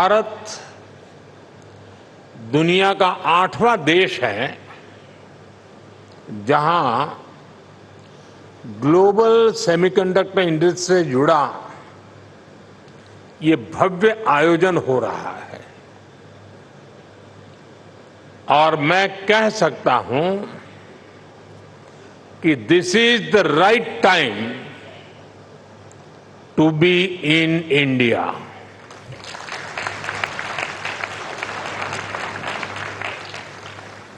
भारत दुनिया का 8वां देश है जहां ग्लोबल सेमीकंडक्टर इंडस्ट्री से जुड़ा ये भव्य आयोजन हो रहा है और मैं कह सकता हूं कि this is the right time to be in India.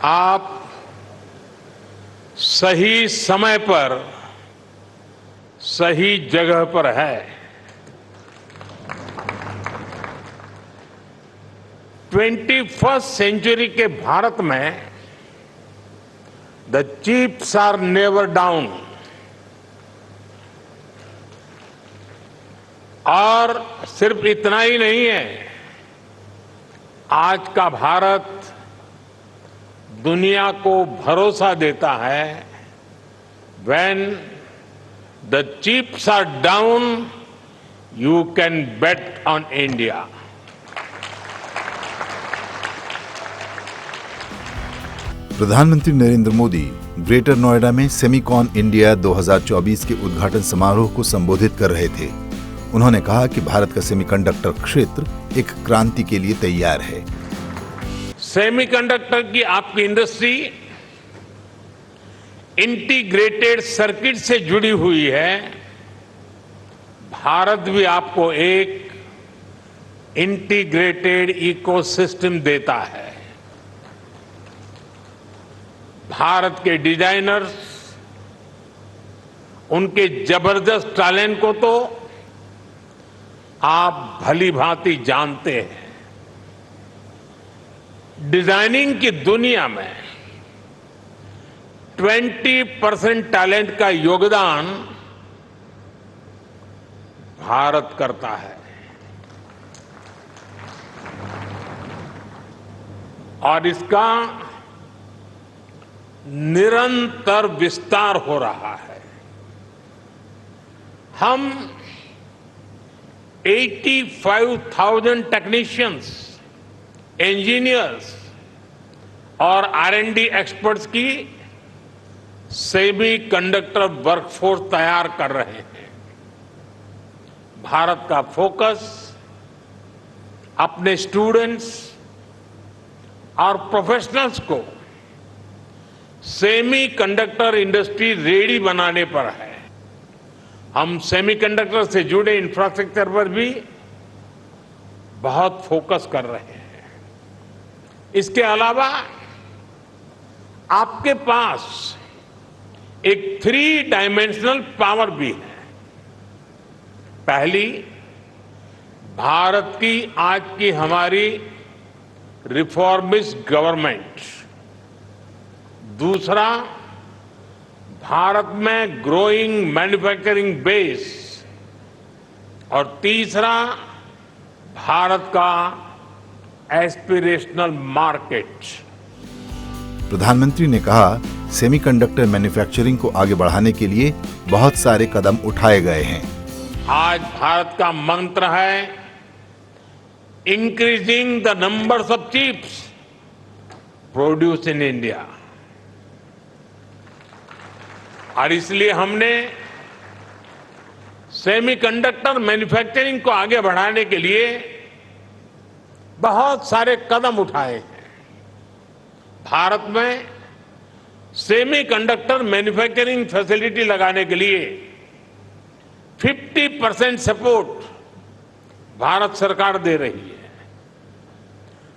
आप सही समय पर सही जगह पर है। 21st सेंचुरी के भारत में the chips are never down और सिर्फ इतना ही नहीं है, आज का भारत दुनिया को भरोसा देता है when the chips are down you can bet on India। प्रधानमंत्री नरेंद्र मोदी ग्रेटर नोएडा में सेमीकॉन इंडिया 2024 के उद्घाटन समारोह को संबोधित कर रहे थे। उन्होंने कहा कि भारत का सेमीकंडक्टर क्षेत्र एक क्रांति के लिए तैयार है। सेमीकंडक्टर की आपकी इंडस्ट्री इंटीग्रेटेड सर्किट से जुड़ी हुई है। भारत भी आपको एक इंटीग्रेटेड इकोसिस्टम देता है। भारत के डिजाइनर्स, उनके जबरदस्त टैलेंट को तो आप भली भांति जानते हैं। डिजाइनिंग की दुनिया में 20% टैलेंट का योगदान भारत करता है और इसका निरंतर विस्तार हो रहा है। हम 85,000 टेक्नीशियंस, इंजीनियर्स और R&D एक्सपर्ट्स की सेमी कंडक्टर वर्कफोर्स तैयार कर रहे हैं। भारत का फोकस अपने स्टूडेंट्स और प्रोफेशनल्स को सेमी कंडक्टर इंडस्ट्री रेडी बनाने पर है। हम सेमीकंडक्टर से जुड़े इंफ्रास्ट्रक्चर पर भी बहुत फोकस कर रहे हैं। इसके अलावा आपके पास एक 3 डायमेंशनल पावर भी है। पहली, भारत की आज की हमारी रिफॉर्मिस्ट गवर्नमेंट। दूसरा, भारत में ग्रोइंग मैन्युफैक्चरिंग बेस और तीसरा, भारत का एस्पिरेशनल मार्केट। प्रधानमंत्री ने कहा, सेमीकंडक्टर मैन्युफैक्चरिंग को आगे बढ़ाने के लिए बहुत सारे कदम उठाए गए हैं। आज भारत का मंत्र है increasing the numbers of chips produce in India. और इसलिए हमने सेमीकंडक्टर मैन्युफैक्चरिंग को आगे बढ़ाने के लिए बहुत सारे कदम उठाए हैं। भारत में सेमीकंडक्टर मैन्युफैक्चरिंग फैसिलिटी लगाने के लिए 50% सपोर्ट भारत सरकार दे रही है।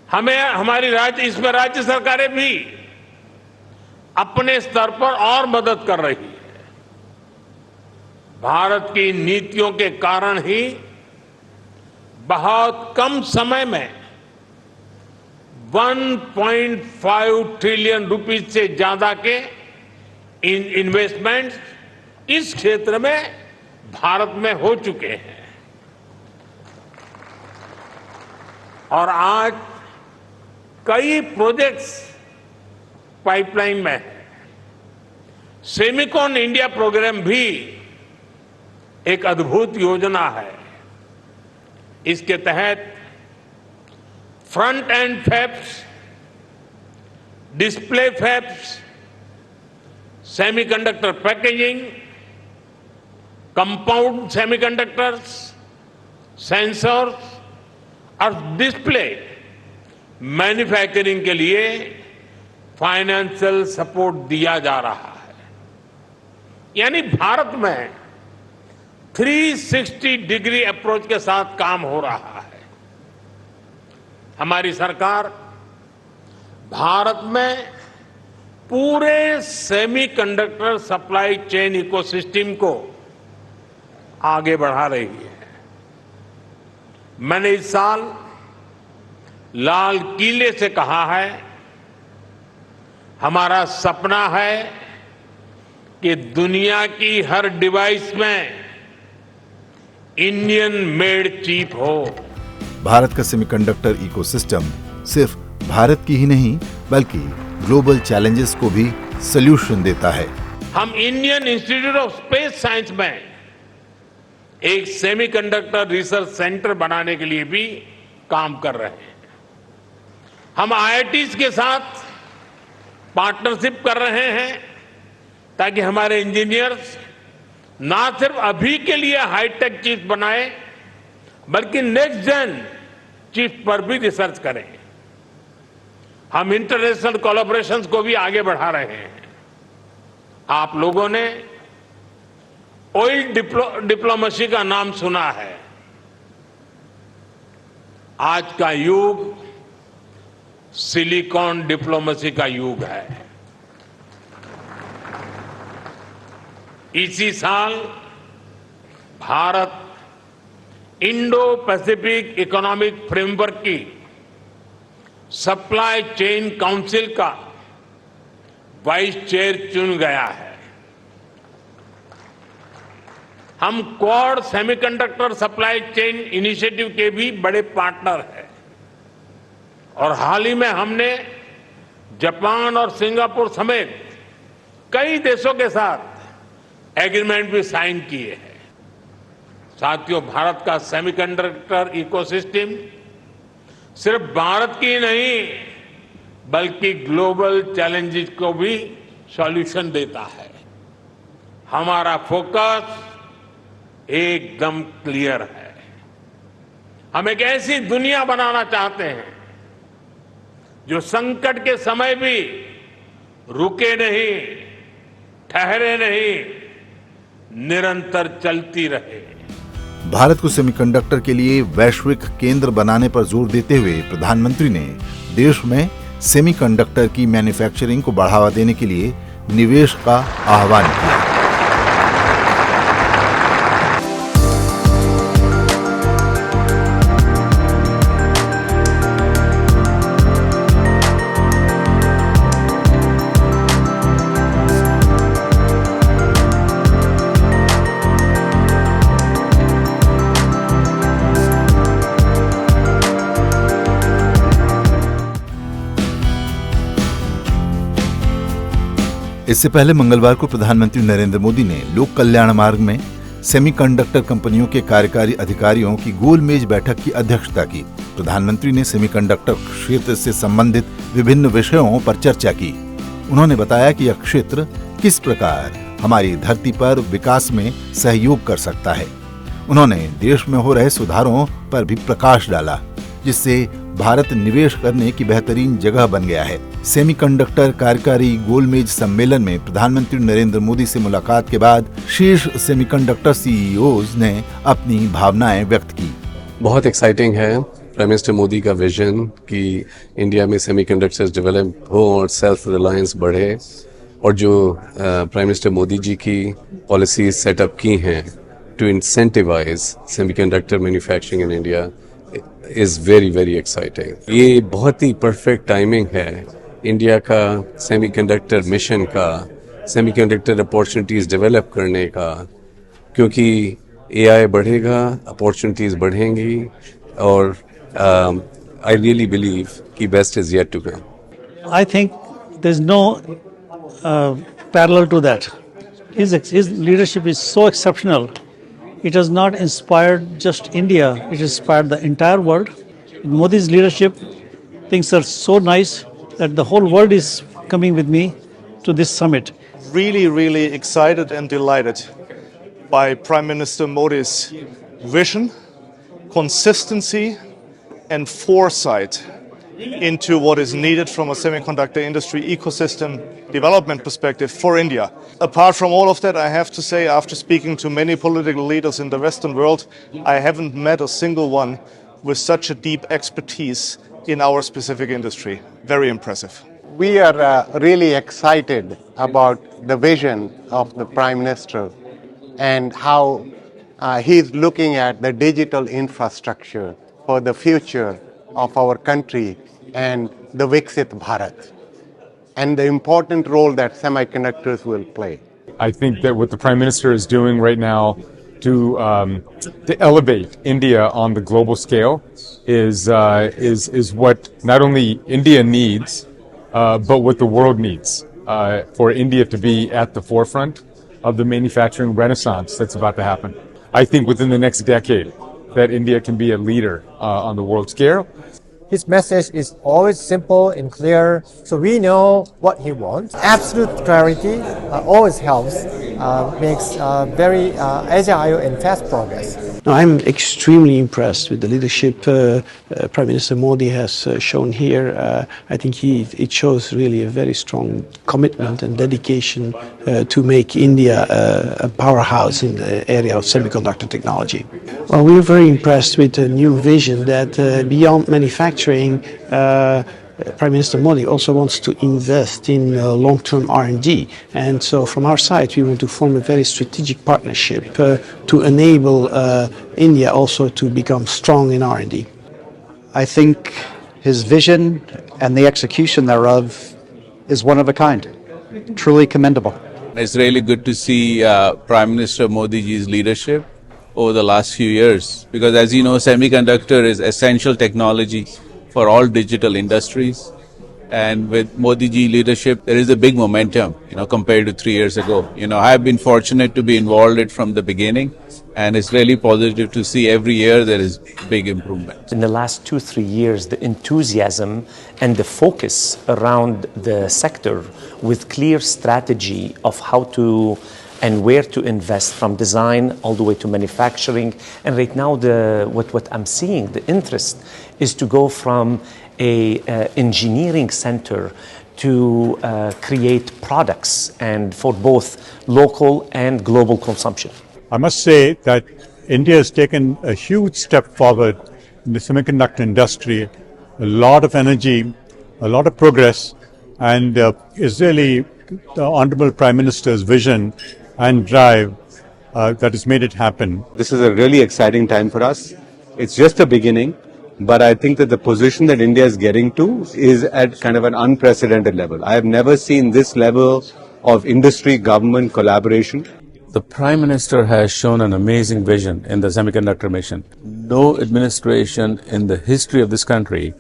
हमें इसमें राज्य सरकारें भी अपने स्तर पर और मदद कर रही है। भारत की नीतियों के कारण ही बहुत कम समय में 1.5 ट्रिलियन रुपीज से ज्यादा के इन्वेस्टमेंट इस क्षेत्र में भारत में हो चुके हैं और आज कई प्रोजेक्ट्स पाइपलाइन में है। सेमीकॉन इंडिया प्रोग्राम भी एक अद्भुत योजना है। इसके तहत front end fabs, display fabs, semiconductor packaging, compound semiconductors, sensor और डिस्प्ले मैन्युफैक्चरिंग के लिए फाइनेंशियल सपोर्ट दिया जा रहा है। यानी भारत में 360 डिग्री अप्रोच के साथ काम हो रहा है। हमारी सरकार भारत में पूरे सेमीकंडक्टर सप्लाई चेन इकोसिस्टम को आगे बढ़ा रही है। मैंने इस साल लाल किले से कहा है, हमारा सपना है कि दुनिया की हर डिवाइस में इंडियन मेड चिप हो। भारत का सेमीकंडक्टर इकोसिस्टम सिर्फ भारत की ही नहीं बल्कि ग्लोबल चैलेंजेस को भी सॉल्यूशन देता है। हम Indian institute of space science में एक सेमीकंडक्टर रिसर्च सेंटर बनाने के लिए भी काम कर रहे हैं। हम आईआईटीज के साथ पार्टनरशिप कर रहे हैं ताकि हमारे इंजीनियर्स ना सिर्फ अभी के लिए हाईटेक चिप बनाए बल्कि नेक्स्ट जेन चिप पर भी रिसर्च करें। हम इंटरनेशनल कोलैबोरेशंस को भी आगे बढ़ा रहे हैं। आप लोगों ने ऑयल डिप्लोमेसी का नाम सुना है। आज का युग सिलिकॉन डिप्लोमेसी का युग है। इसी साल Bharat Indo Pacific economic framework की सप्लाई चेन काउंसिल का वाइस चेयर चुन गया है। हम quad semiconductor supply chain initiative के भी बड़े पार्टनर हैं और हाल ही में हमने जापान और सिंगापुर समेत कई देशों के साथ एग्रीमेंट भी साइन किए हैं। साथियों, भारत का सेमीकंडक्टर इकोसिस्टम सिर्फ भारत की नहीं बल्कि ग्लोबल चैलेंजेस को भी सॉल्यूशन देता है। हमारा फोकस एकदम क्लियर है। हम एक ऐसी दुनिया बनाना चाहते हैं जो संकट के समय भी रुके नहीं, ठहरे नहीं, निरंतर चलती रहे। भारत को सेमीकंडक्टर के लिए वैश्विक केंद्र बनाने पर जोर देते हुए प्रधानमंत्री ने देश में सेमीकंडक्टर की मैन्युफैक्चरिंग को बढ़ावा देने के लिए निवेश का आह्वान किया। इससे पहले मंगलवार को प्रधानमंत्री नरेंद्र मोदी ने लोक कल्याण मार्ग में सेमीकंडक्टर कंपनियों के कार्यकारी अधिकारियों की गोलमेज बैठक की अध्यक्षता की। प्रधानमंत्री ने सेमीकंडक्टर क्षेत्र से संबंधित विभिन्न विषयों पर चर्चा की। उन्होंने बताया कि यह क्षेत्र किस प्रकार हमारी धरती पर विकास में सहयोग कर सकता है। उन्होंने देश में हो रहे सुधारों पर भी प्रकाश डाला, जिससे भारत निवेश करने की बेहतरीन जगह बन गया है। सेमीकंडक्टर कार्यकारी गोलमेज सम्मेलन में प्रधानमंत्री नरेंद्र मोदी से मुलाकात के बाद शीर्ष सेमीकंडक्टर सीईओज ने अपनी भावनाएं व्यक्त की। बहुत एक्साइटिंग है प्राइम मिनिस्टर मोदी का विजन कि इंडिया में सेमीकंडक्टर्स डेवलप हो और सेल्फ रिलायंस बढ़े, और जो प्राइम मिनिस्टर मोदी जी की पॉलिसीज सेटअप की हैं to incentivise semiconductor manufacturing in India is very very exciting. ये बहुत ही परफेक्ट टाइमिंग है इंडिया का सेमीकंडक्टर मिशन का, सेमीकंडक्टर अपॉर्चुनिटीज डेवलप करने का, क्योंकि एआई बढ़ेगा, अपॉर्चुनिटीज बढ़ेंगी, और आई रियली बिलीव कि best is yet to come. I think there's no parallel to that. His leadership is so exceptional. It has not inspired just India, it inspired the entire world. Modi's leadership Things are so nice that the whole world is coming with me to this summit. Really excited and delighted by Prime Minister Modi's vision, consistency, and foresight into what is needed from a semiconductor industry ecosystem development perspective for India. Apart from all of that, I have to say, after speaking to many political leaders in the Western world, I haven't met a single one with such a deep expertise in our specific industry. Very impressive. We are really excited about the vision of the Prime Minister and how he's looking at the digital infrastructure for the future of our country and the Viksit Bharat, and the important role that semiconductors will play. I think that what the Prime Minister is doing right now to elevate India on the global scale is what not only India needs, but what the world needs for India to be at the forefront of the manufacturing renaissance that's about to happen. I think within the next decade that India can be a leader on the world scale. His message is always simple and clear, so we know what he wants. Absolute clarity always helps, makes very agile and fast progress. No, I'm extremely impressed with the leadership Prime Minister Modi has shown here. I think it shows really a very strong commitment and dedication to make India a powerhouse in the area of semiconductor technology. Well, we're very impressed with the new vision that beyond manufacturing, Prime Minister Modi also wants to invest in long-term R&D, and so from our side we want to form a very strategic partnership to enable India also to become strong in R&D. I think his vision and the execution thereof is one of a kind, truly commendable. It's really good to see Prime Minister Modi ji's leadership over the last few years, because as you know, semiconductor is essential technology for all digital industries, and with Modi ji leadership there is a big momentum, compared to 3 years ago. I have been fortunate to be involved it from the beginning, and it's really positive to see every year there is big improvement. In the last 2-3 years, the enthusiasm and the focus around the sector with clear strategy of how to and where to invest, from design all the way to manufacturing. And right now, what I'm seeing, the interest is to go from a engineering center to create products, and for both local and global consumption. I must say that India has taken a huge step forward in the semiconductor industry, a lot of energy, a lot of progress, and is really the Honorable Prime Minister's vision and drive that has made it happen. This is a really exciting time for us. It's just a beginning, but I think that the position that India is getting to is at kind of an unprecedented level. I have never seen this level of industry-government collaboration. The Prime Minister has shown an amazing vision in the semiconductor mission. No administration in the history of this country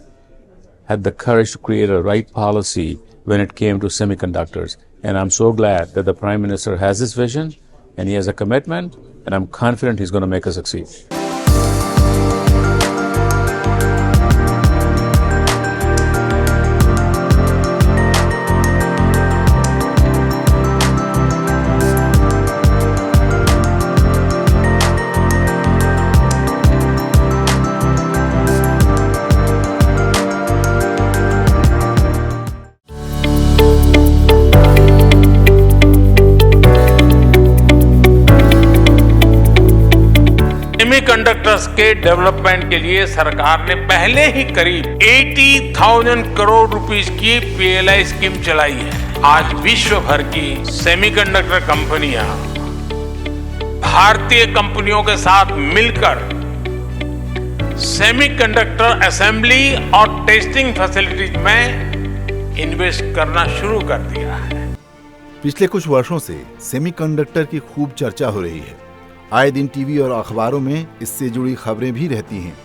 had the courage to create a right policy when it came to semiconductors. And I'm so glad that the Prime Minister has this vision and he has a commitment, and I'm confident he's going to make us succeed. Semiconductors के development के लिए सरकार ने पहले ही करीब 80,000 crore rupees की PLI scheme चलाई है। आज विश्व भर की सेमीकंडक्टर कंपनियां भारतीय कंपनियों के साथ मिलकर सेमीकंडक्टर असेंबली और टेस्टिंग फैसिलिटीज में इन्वेस्ट करना शुरू कर दिया है। पिछले कुछ वर्षों से सेमीकंडक्टर की खूब चर्चा हो रही है। आए दिन टीवी और अखबारों में इससे जुड़ी खबरें भी रहती हैं।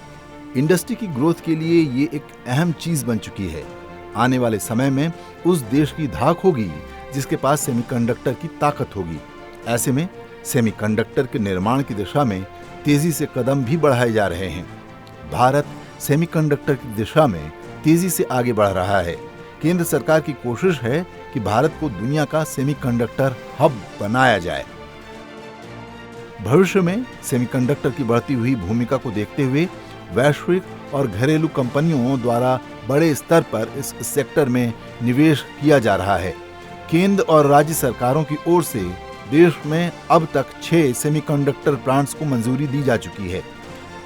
इंडस्ट्री की ग्रोथ के लिए ये एक अहम चीज बन चुकी है। आने वाले समय में उस देश की धाक होगी जिसके पास सेमीकंडक्टर की ताकत होगी। ऐसे में सेमीकंडक्टर के निर्माण की दिशा में तेजी से कदम भी बढ़ाए जा रहे हैं। भारत सेमीकंडक्टर की दिशा में तेजी से आगे बढ़ रहा है। केंद्र सरकार की कोशिश है कि भारत को दुनिया का सेमीकंडक्टर हब बनाया जाए। भविष्य में सेमीकंडक्टर की बढ़ती हुई भूमिका को देखते हुए वैश्विक और घरेलू कंपनियों द्वारा बड़े स्तर पर इस सेक्टर में निवेश किया जा रहा है। केंद्र और राज्य सरकारों की ओर से देश में अब तक 6 सेमीकंडक्टर प्लांट्स को मंजूरी दी जा चुकी है।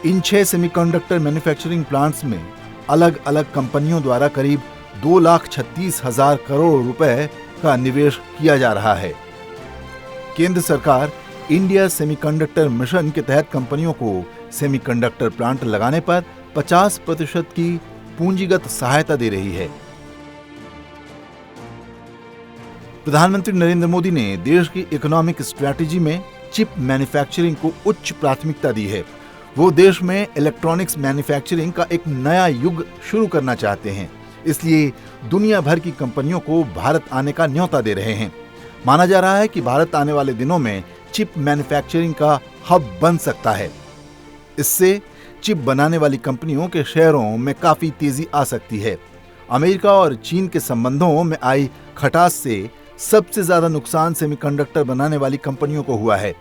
इन 6 सेमीकंडक्टर मैन्युफैक्चरिंग प्लांट्स में अलग अलग कंपनियों द्वारा करीब 2,36,000 करोड़ रुपए का निवेश किया जा रहा है। केंद्र सरकार इंडिया सेमीकंडक्टर मिशन के तहत कंपनियों को सेमीकंडक्टर प्लांट लगाने पर 50% की पूंजीगत सहायता दे रही है। प्रधानमंत्री नरेंद्र मोदी ने देश की इकोनॉमिक स्ट्रैटेजी में चिप मैन्युफैक्चरिंग को उच्च प्राथमिकता दी है। वो देश में इलेक्ट्रॉनिक्स मैन्युफैक्चरिंग का एक नया युग शुरू करना चाहते हैं, इसलिए दुनिया भर की कंपनियों को भारत आने का न्योता दे रहे हैं। माना जा रहा है कि भारत आने वाले दिनों में चिप मैन्युफैक्चरिंग का हब बन सकता है। इससे चिप बनाने वाली कंपनियों के शेयरों में काफी तेजी आ सकती है। अमेरिका और चीन के संबंधों में आई खटास से सबसे ज्यादा नुकसान सेमीकंडक्टर बनाने वाली कंपनियों को हुआ है।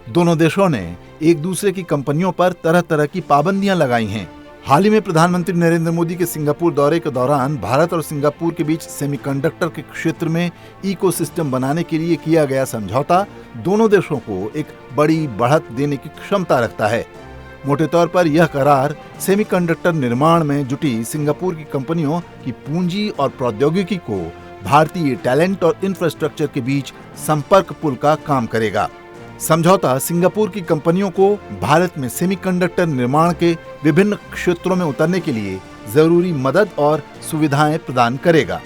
दोनों देशों ने एक दूसरे की कंपनियों पर तरह तरह की पाबंदियां लगाई हैं। हाल ही में प्रधानमंत्री नरेंद्र मोदी के सिंगापुर दौरे के दौरान भारत और सिंगापुर के बीच सेमीकंडक्टर के क्षेत्र में इकोसिस्टम बनाने के लिए किया गया समझौता दोनों देशों को एक बड़ी बढ़त देने की क्षमता रखता है। मोटे तौर पर यह करार सेमीकंडक्टर निर्माण में जुटी सिंगापुर की कंपनियों की पूंजी और प्रौद्योगिकी को भारतीय टैलेंट और इंफ्रास्ट्रक्चर के बीच संपर्क पुल का काम करेगा। समझौता सिंगापुर की कंपनियों को भारत में सेमीकंडक्टर निर्माण के विभिन्न क्षेत्रों में उतरने के लिए जरूरी मदद और सुविधाएं प्रदान करेगा।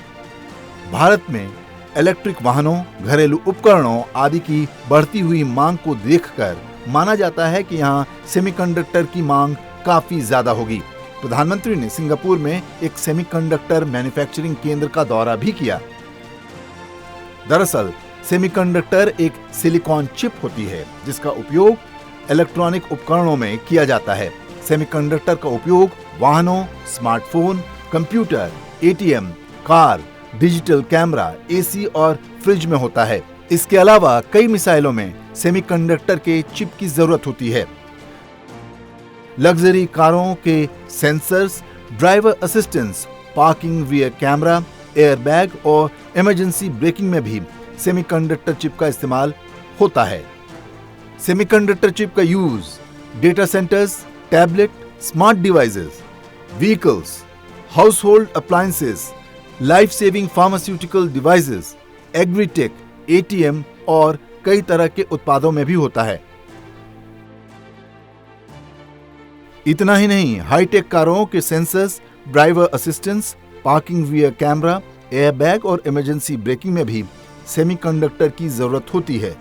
भारत में इलेक्ट्रिक वाहनों, घरेलू उपकरणों आदि की बढ़ती हुई मांग को देखकर माना जाता है कि यहाँ सेमीकंडक्टर की मांग काफी ज्यादा होगी। प्रधानमंत्री ने सिंगापुर में एक सेमीकंडक्टर मैन्युफैक्चरिंग केंद्र का दौरा भी किया। दरअसल सेमीकंडक्टर एक सिलिकॉन चिप होती है जिसका उपयोग इलेक्ट्रॉनिक उपकरणों में किया जाता है। सेमीकंडक्टर का उपयोग वाहनों, smartphone, computer, ATM, car, digital camera, AC और फ्रिज में होता है। इसके अलावा कई मिसाइलों में सेमीकंडक्टर के चिप की जरूरत होती है। लग्जरी कारों के sensors, driver assistance, parking rear camera, airbag और इमरजेंसी ब्रेकिंग में भी सेमीकंडक्टर चिप का इस्तेमाल होता है। सेमीकंडक्टर चिप का use data centres, tablet, smart devices, vehicles, house hold appliances, life saving pharmaceutical devices, agritech, ATM और कई तरह के उत्पादों में भी होता है। इतना ही नहीं, हाईटेक कारों के sensors, driver assistance, parking rear camera, airbag और इमरजेंसी ब्रेकिंग में भी सेमीकंडक्टर की जरूरत होती है।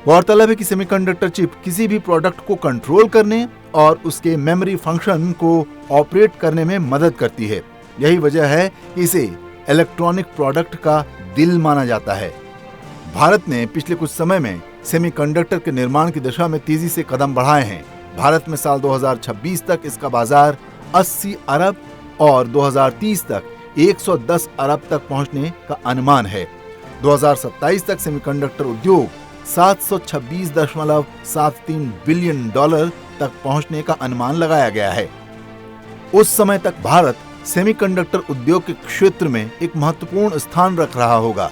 गौरतलब है कि सेमीकंडक्टर चिप किसी भी प्रोडक्ट को कंट्रोल करने और उसके मेमोरी फंक्शन को ऑपरेट करने में मदद करती है। यही वजह है कि इसे इलेक्ट्रॉनिक प्रोडक्ट का दिल माना जाता है। भारत ने पिछले कुछ समय में सेमीकंडक्टर के निर्माण की दिशा में तेजी से कदम बढ़ाए हैं। भारत में साल 2026 तक इसका बाजार 80 अरब और 2030 तक 110 अरब तक पहुंचने का अनुमान है। 2027 तक सेमीकंडक्टर उद्योग $726.73 बिलियन तक पहुंचने का अनुमान लगाया गया है। उस समय तक भारत सेमीकंडक्टर उद्योग के क्षेत्र में एक महत्वपूर्ण स्थान रख रहा होगा।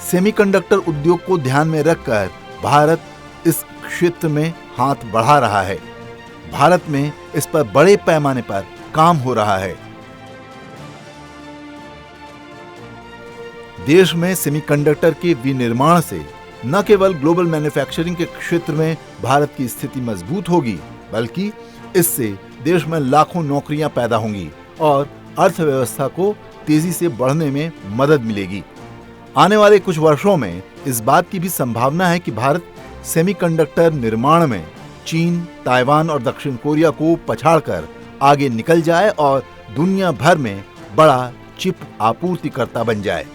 सेमीकंडक्टर उद्योग को ध्यान में रखकर भारत इस क्षेत्र में हाथ बढ़ा रहा है। भारत में इस पर बड़े पैमाने पर काम हो रहा है। देश में सेमीकंडक्टर के विनिर्माण से न केवल ग्लोबल मैन्युफैक्चरिंग के क्षेत्र में भारत की स्थिति मजबूत होगी, बल्कि इससे देश में लाखों नौकरियां पैदा होंगी और अर्थव्यवस्था को तेजी से बढ़ने में मदद मिलेगी। आने वाले कुछ वर्षों में इस बात की भी संभावना है कि भारत सेमीकंडक्टर निर्माण में चीन, ताइवान और दक्षिण कोरिया को पछाड़कर आगे निकल जाए और दुनिया भर में बड़ा चिप आपूर्तिकर्ता बन जाए।